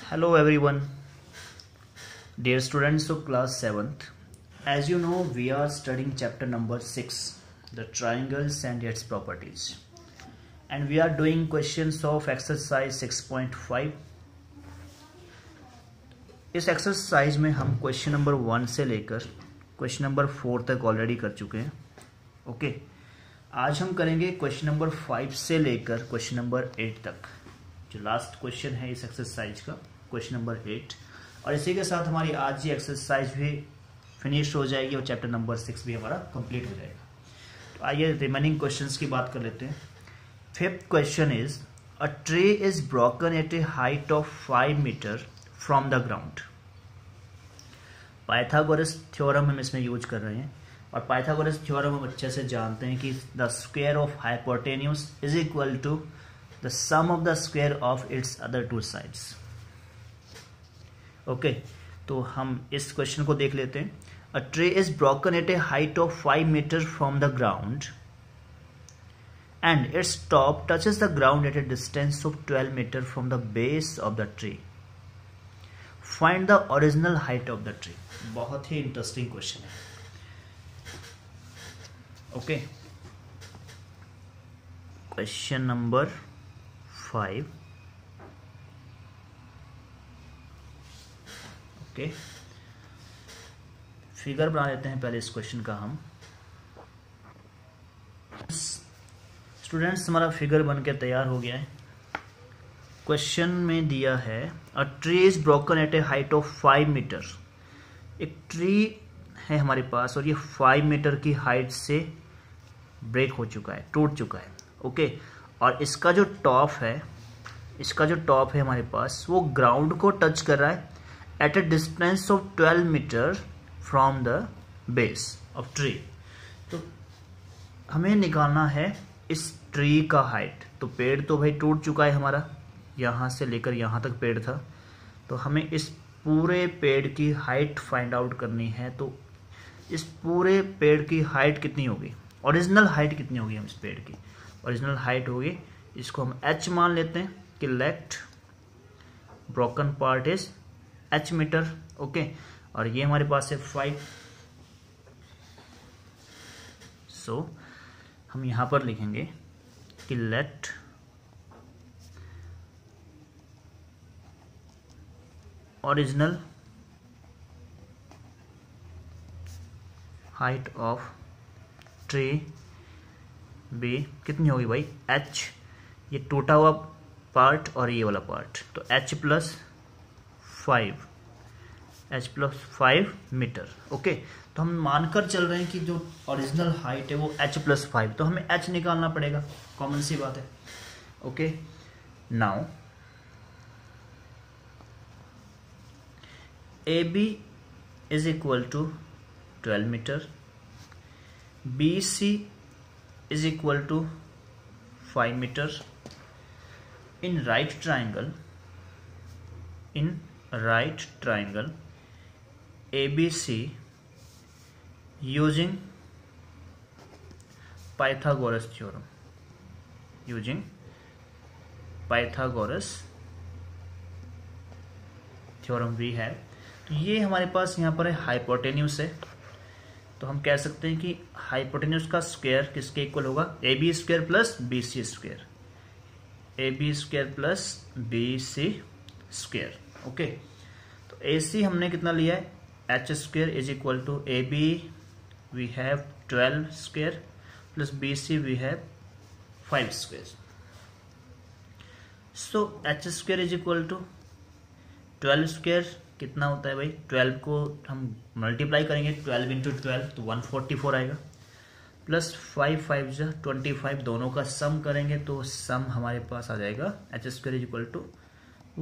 Hello everyone, dear students of class 7th. As you know, we are studying chapter number 6, the triangles and its properties. And we are doing questions of exercise 6.5. इस exercise में हम question number 1 से लेकर question number 4 तक already कर चुके हैं. Okay, आज हम करेंगे क्वेश्चन नंबर 5 से लेकर क्वेश्चन नंबर 8 तक, जो लास्ट क्वेश्चन है इस एक्सरसाइज का, क्वेश्चन नंबर 8. और इसी के साथ हमारी आज की एक्सरसाइज भी फिनिश हो जाएगी और चैप्टर नंबर 6 भी हमारा कंप्लीट हो जाएगा. तो आइए रिमेनिंग क्वेश्चंस की बात कर लेते हैं. Fifth question is a tree is broken at a height of 5 metre from the ground. Pythagoras theorem हम इसमें यूज कर रहे हैं, और पाइथागोरस थ्योरम हम अच्छे से जानते हैं कि the square of hypotenuse is equal to the sum of the square of its other two sides. Okay, तो हम इस क्वेश्चन को देख लेते हैं. A tree is broken at a height of 5 metre from the ground and its top touches the ground at a distance of 12 metre from the base of the tree. Find the original height of the tree. बहुत ही interesting question है. Okay, question number 5. Okay, figure बना लेते हैं पहले इस question का हम. Students, हमारा फिगर बन के तैयार हो गया है. क्वेश्चन में दिया है a tree is broken at a height of 5 metre. एक ट्री है हमारे पास और ये 5 मीटर की हाइट से ब्रेक हो चुका है, टूट चुका है. ओके, और इसका जो टॉप है हमारे पास, वो ग्राउंड को टच कर रहा है at a distance of 12 metre from the base of tree. तो हमें निकालना है इस ट्री का हाइट. तो पेड़ तो भाई टूट चुका है हमारा, यहाँ से लेकर यहाँ तक पेड़ था, तो हमें इस पूरे पेड़ की हाइट फाइंड आउट करनी है. तो इस पूरे पेड़ की हाइट कितनी होगी, ओरिजिनल हाइट कितनी होगी, हम इस पेड़ की ओरिजिनल हाइट होगी, इसको हम h मान लेते हैं कि let broken part is h metre. Okay, और ये हमारे पास है 5. सो हम यहां पर लिखेंगे कि let original height of tree be कितनी होगी भाई, h, ये टूटा हुआ पार्ट और ये वाला पार्ट, तो h प्लस 5 मीटर. ओके, तो हम मानकर चल रहे हैं कि जो ओरिजिनल हाइट है वो h प्लस 5, तो हमें h निकालना पड़ेगा, कॉमन सी बात है. Okay, now AB is equal to 12 metre, BC is equal to 5 metre. In right triangle ABC using Pythagoras theorem, we have. तो ये हमारे पास यहाँ पर है हाइपोटेन्यूस है, तो हम कह सकते हैं कि हाइपोटेन्यूस का स्क्वायर किसके इक्वल होगा, AB square plus BC square, AB square plus BC square. Okay, तो AC हमने कितना लिया है, h square is equal to AB we have 12 square plus BC we have 5 square. So h square is equal to 12 square कितना होता है भाई, 12 को हम मल्टीप्लाई करेंगे 12 इंटू 12 तो 144 आएगा, प्लस 5 5 जा 25, दोनों का सम करेंगे तो सम हमारे पास आ जाएगा h square is equal to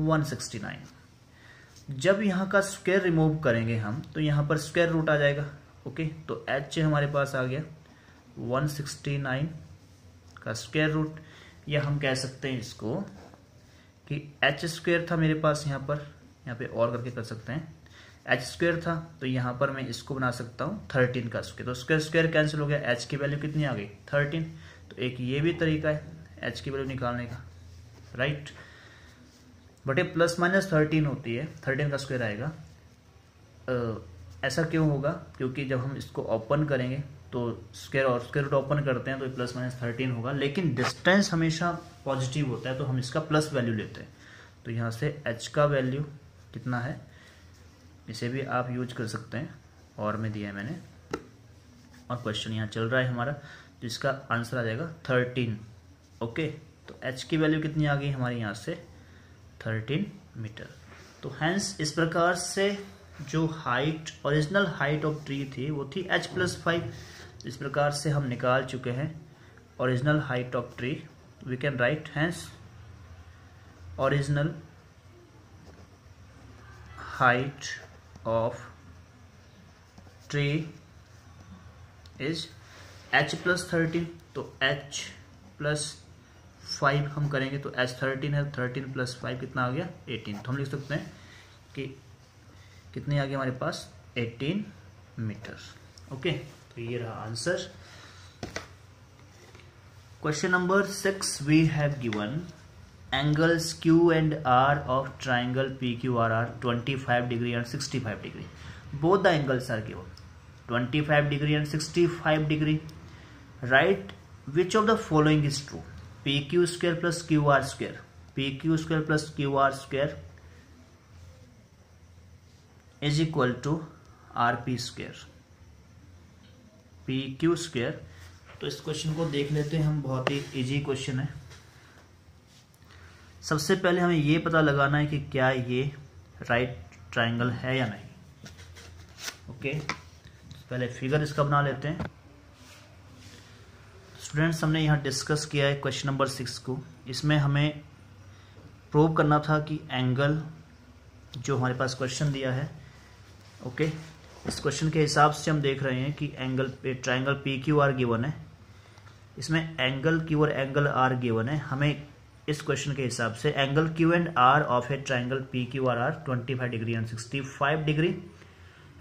169. जब यहाँ का स्क्वायर रिमूव करेंगे हम तो यहाँ पर स्क्वायर रूट आ जाएगा. ओके, तो h हमारे पास आ गया 169 का स्क्वायर रूट, या हम कह सकते हैं इसको कि h स्क्वायर था मेरे पास, यहाँ पे और करके कर सकते हैं, h स्क्वायर था तो यहाँ पर मैं इसको बना सकता हूँ 13 का स्क्वायर, तो स्क्वायर स्क्वायर कैंसिल हो गया, h की वैल्यू कितनी आ गई 13. तो एक ये भी तरीका है h की वैल्यू निकालने का, राइट. बटे प्लस माइनस 13 होती है, 13 का स्क्वायर आएगा। ऐसा क्यों होगा? क्योंकि जब हम इसको ओपन करेंगे तो स्क्वायर और स्क्वायर रूट ओपन करते हैं तो प्लस माइनस 13 होगा, लेकिन डिस्टेंस हमेशा पॉजिटिव होता है तो हम इसका प्लस वैल्यू लेते हैं। तो यहाँ से h का वैल्यू कितना है, इसे भी आप यूज कर सकते हैं, और में दिया है मैंने, और क्वेश्चन यहाँ चल रहा है हमारा, जिसका आंसर आ जाएगा 13। ओके, तो h की वैल्यू कितनी आ गई हमारी यहाँ से 13 मीटर। तो हैंस इस प्रकार से जो height, original height of tree थी वो थी h+5। इस प्रकार से हम निकाल चुके हैं original height of tree. We can write hence original height of tree is h+13। तो h+5 हम करेंगे तो h13 है, 13 + 5 कितना आ गया 18। तो हम लिख सकते हैं कि कितने आ गए हमारे पास 18 मीटर। ओके, तो ये रहा answer. Question number 6 we have given angles Q and R of triangle PQR are 25 degree and 65 degree. Both the angles are given 25 degree and 65 degree. Write which of the following is true. PQ square plus QR square. PQ square plus QR square is equal to RP square. PQ square. तो इस question को देख लेते हैं हम, बहुत ही easy question है। सबसे पहले हमें ये पता लगाना है कि क्या ये राइट ट्राइंगल है या नहीं। ओके, पहले फिगर इसका बना लेते हैं। स्टूडेंट्स, हमने यहाँ डिस्कस किया है क्वेश्चन नंबर 6 को। इसमें हमें प्रूव करना था कि एंगल जो हमारे पास क्वेश्चन दिया है, ओके, इस क्वेश्चन के हिसाब से हम देख रहे हैं कि angle triangle P Q R given है, इसमें एंगल क्यू और एंगल आर गिवन है। हमें इस क्वेश्चन के हिसाब से angle Q and R of a triangle P Q R 25 degree and 65 degree.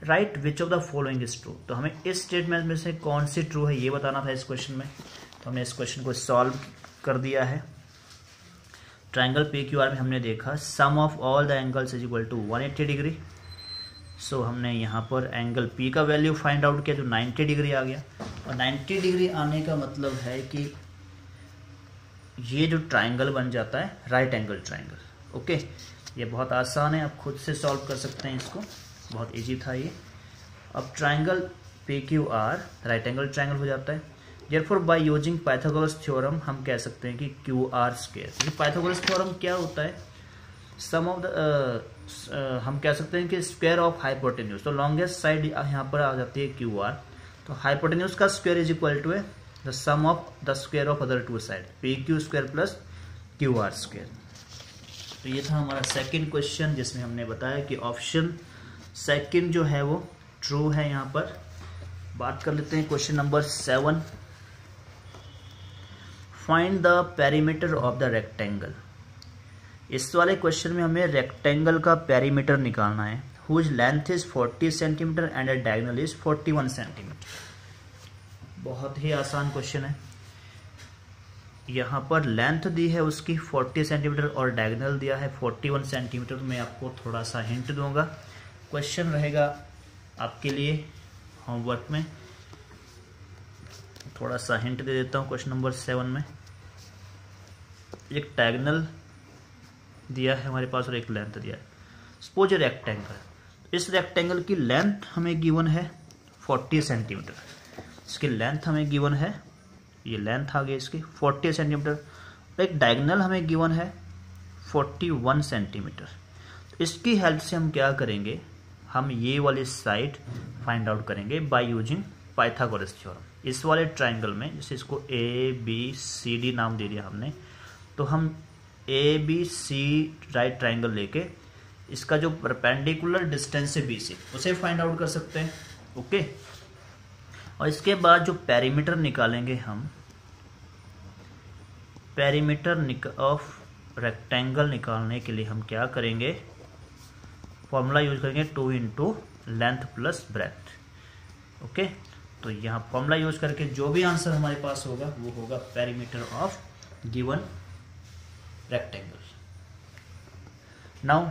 Right which of the following is true. तो हमें इस स्टेटमेंट में से कौन सी ट्रू है ये बताना था इस क्वेश्चन में। तो हमने इस क्वेश्चन को सॉल्व कर दिया है। ट्राइंगल पी क्यू आर में हमने देखा sum of all the angles is equal to 180 degree. So हमने यहाँ पर एंगल P का वैल्यू फाइंड आउट किया जो 90 डिग्री आ गया, और 90 डिग्री आने का मतलब है कि ये जो ट्राइंगल बन जाता है राइट एंगल ट्राइंगल। ओके, ये बहुत आसान है, आप खुद से सॉल्व कर सकते हैं इसको, बहुत इजी था ये। अब triangle PQR right angle triangle हो जाता है। Therefore by using Pythagoras theorem हम कह सकते हैं कि QR स्क्वायर। पाइथागोरस थ्योरम क्या होता है? सम ऑफ द हम कह सकते हैं कि स्क्वायर ऑफ हाइपोटेन्यूज। तो लॉन्गेस्ट साइड यहाँ पर आ जाती है QR, तो हाइपोटेन्यूज का square is equal to the sum of the square of other two side, PQ square plus QR square. तो ये था हमारा सेकंड क्वेश्चन, जिसमें हमने बताया कि ऑप्शन सेकंड जो है वो ट्रू है। यहाँ पर बात कर लेते हैं question number 7। Find the perimeter of the rectangle. इस वाले क्वेश्चन में हमें रेक्टेंगल का पेरीमीटर निकालना है, whose length is 40 centimetre and diagonal is 41 centimetre. बहुत ही आसान क्वेश्चन है। यहाँ पर लेंथ दी है उसकी 40 सेंटीमीटर और डायगोनल दिया है 41 सेंटीमीटर। मैं आपको थोड़ा सा हिंट दूंगा, क्वेश्चन रहेगा आपके लिए होमवर्क में। थोड़ा सा हिंट दे देता हूँ। क्वेश्चन नंबर 7 में एक डायगोनल दिया है हमारे पास और एक लेंथ दिया है। सपोज ए रेक्टेंगल, इस रेक्टेंगल की लेंथ हमें गिवन है 40 सेंटीमीटर, इसकी लेंथ हमें गिवन है, ये लेंथ आ गई इसकी 40 सेंटीमीटर, और एक डायगोनल हमें गिवन है 41 सेंटीमीटर। तो इसकी हेल्प से हम क्या करेंगे, हम ये वाली साइड फाइंड आउट करेंगे बाय यूजिंग पाइथागोरस थ्योरम। इस वाले ट्राइंगल में जैसे इसको ABCD नाम दे दिया हमने, तो हम ABC राइट ट्राइंगल लेके इसका जो परपेंडिकुलर डिस्टेंस है BC उसे फाइंड आउट कर सकते हैं। ओके, और इसके बाद जो पेरीमीटर निकालेंगे हम, पेरीमीटर ऑफ रेक्टेंगल निकालने के लिए हम क्या करेंगे, फॉर्मूला यूज करेंगे 2 into length plus breadth. Okay, तो यहाँ फॉर्मूला यूज करके जो भी आंसर हमारे पास होगा वो होगा perimeter of given rectangle. Now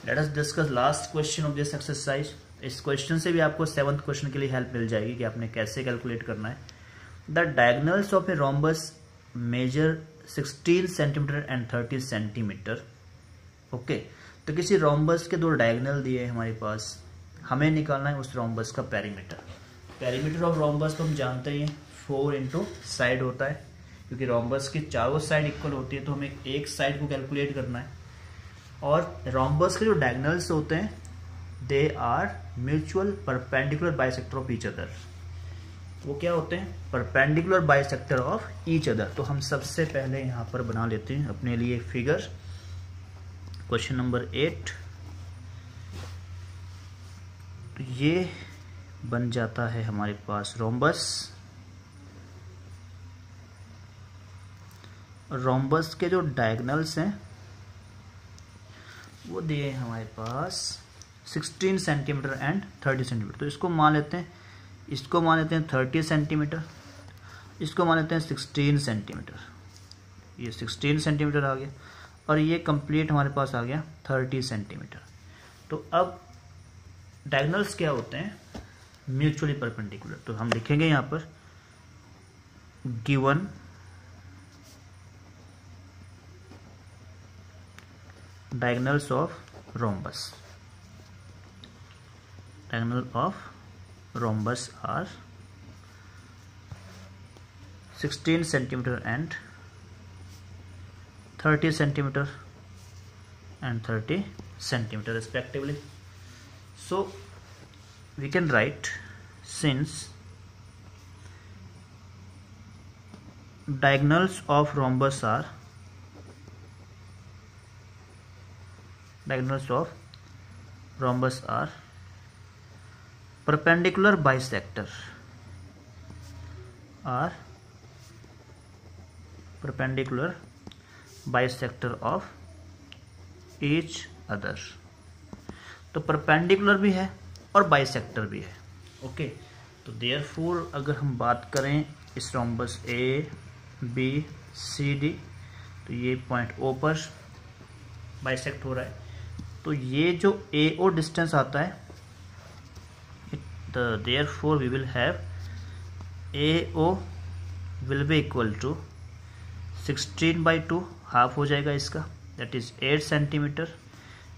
let us discuss last question of this exercise. इस क्वेश्चन से भी आपको 7th क्वेश्चन के लिए हेल्प मिल जाएगी कि आपने कैसे कैलकुलेट करना है। The diagonals of a rhombus measure 16 centimetre and 30 centimetre. Okay, तो किसी रोम्बस के 2 डायगोनल दिए हैं हमारे पास, हमें निकालना है उस रोम्बस का पेरीमीटर। पेरीमीटर ऑफ रोम्बस तो हम जानते ही हैं 4 इंटू साइड होता है, क्योंकि रोम्बस की चारों साइड इक्वल होती है तो हमें एक साइड को कैलकुलेट करना है। और रोम्बस के जो डायगोनल्स होते हैं they are mutual perpendicular bisector of each other. वो क्या होते हैं? Perpendicular bisector of each other. तो हम सबसे पहले यहाँ पर बना लेते हैं अपने लिए फिगर। क्वेश्चन नंबर 8, तो ये बन जाता है हमारे पास रोम्बस। रोम्बस के जो डायगोनल्स हैं वो दिए हैं हमारे पास 16 सेंटीमीटर एंड 30 सेंटीमीटर। तो इसको मान लेते हैं 30 सेंटीमीटर, इसको मान लेते हैं 16 सेंटीमीटर। ये 16 सेंटीमीटर आ गया और ये कंप्लीट हमारे पास आ गया 30 सेंटीमीटर। तो अब डायगोनल्स क्या होते हैं? Mutually perpendicular. तो हम लिखेंगे यहाँ पर given diagonals of rhombus. Diagonal of rhombus are 16 centimeter and 30 centimeter and 30 centimeter respectively. So we can write, since diagonals of rhombus are perpendicular bisector of each other। तो perpendicular भी है और bisector भी है। ओके, तो therefore अगर हम बात करें इस rhombus A B C D, तो ये पॉइंट ओ पर बाइसेक्ट हो रहा है। तो ये जो ए ओ डिस्टेंस आता है, therefore we will have A O will be equal to 16/2, half हो जाएगा इसका, that is 8 centimetre.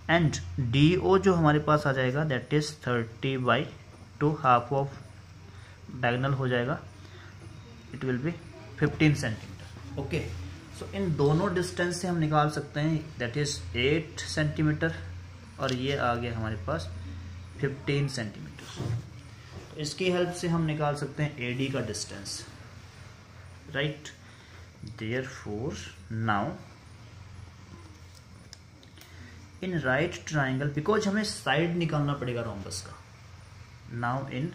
And D O जो हमारे पास आ जाएगा that is 30/2, half of diagonal हो जाएगा, it will be 15 centimetre. Okay, so इन दोनों डिस्टेंस से हम निकाल सकते हैं, दैट इज 8 सेंटीमीटर और ये आ गया हमारे पास 15 सेंटीमीटर। तो इसकी हेल्प से हम निकाल सकते हैं एडी का distance, right. Therefore now in right triangle, because हमें साइड निकालना पड़ेगा रोम्बस का, now in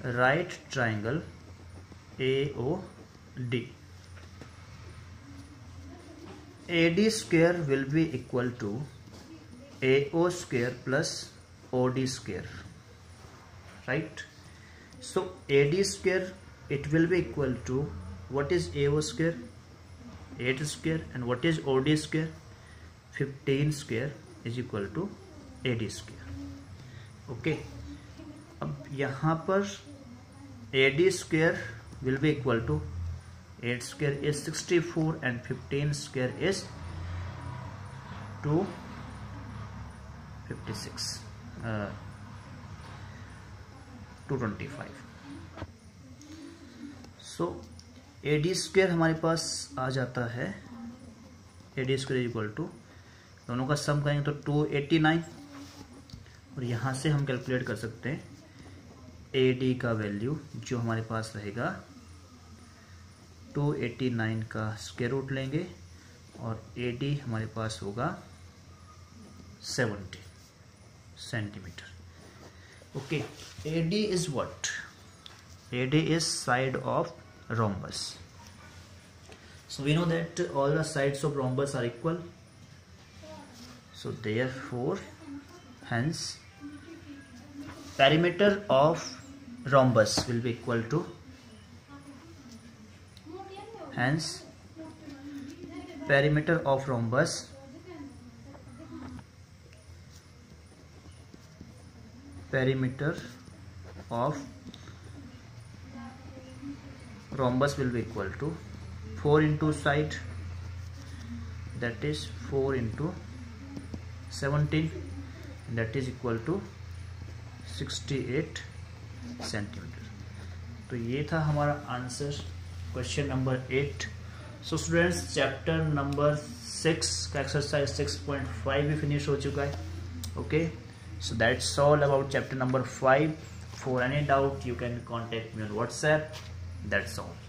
right triangle A O D, AD square will be equal to AO square plus OD square, right? So AD square, it will be equal to, what is AO square? 8 square, and what is OD square? 15 square is equal to AD square. Okay, अब यहाँ पर AD square will be equal to 8 square is 64 and 15 square is 256, 225. So AD square हमारे पास आ जाता है, AD square equal to, दोनों का सम करेंगे तो 289, और यहाँ से हम कैलकुलेट कर सकते हैं AD का वैल्यू जो हमारे पास रहेगा 289 का स्क्वायर रूट लेंगे और AD हमारे पास होगा 70 centimetre. Okay, AD is what? AD is side of rhombus. So we know that all the sides of rhombus are equal. So therefore, hence perimeter of rhombus will be equal to, hence perimeter of rhombus perimeter of rhombus will be equal to 4 into side, that is 4 into 17, that is equal to 68 centimetre. तो ये था हमारा answer question number 8। So students, chapter number 6 का exercise 6.5 भी finish हो चुका है। Okay, so that's all about chapter number 5। For any doubt you can contact me on WhatsApp. That's all.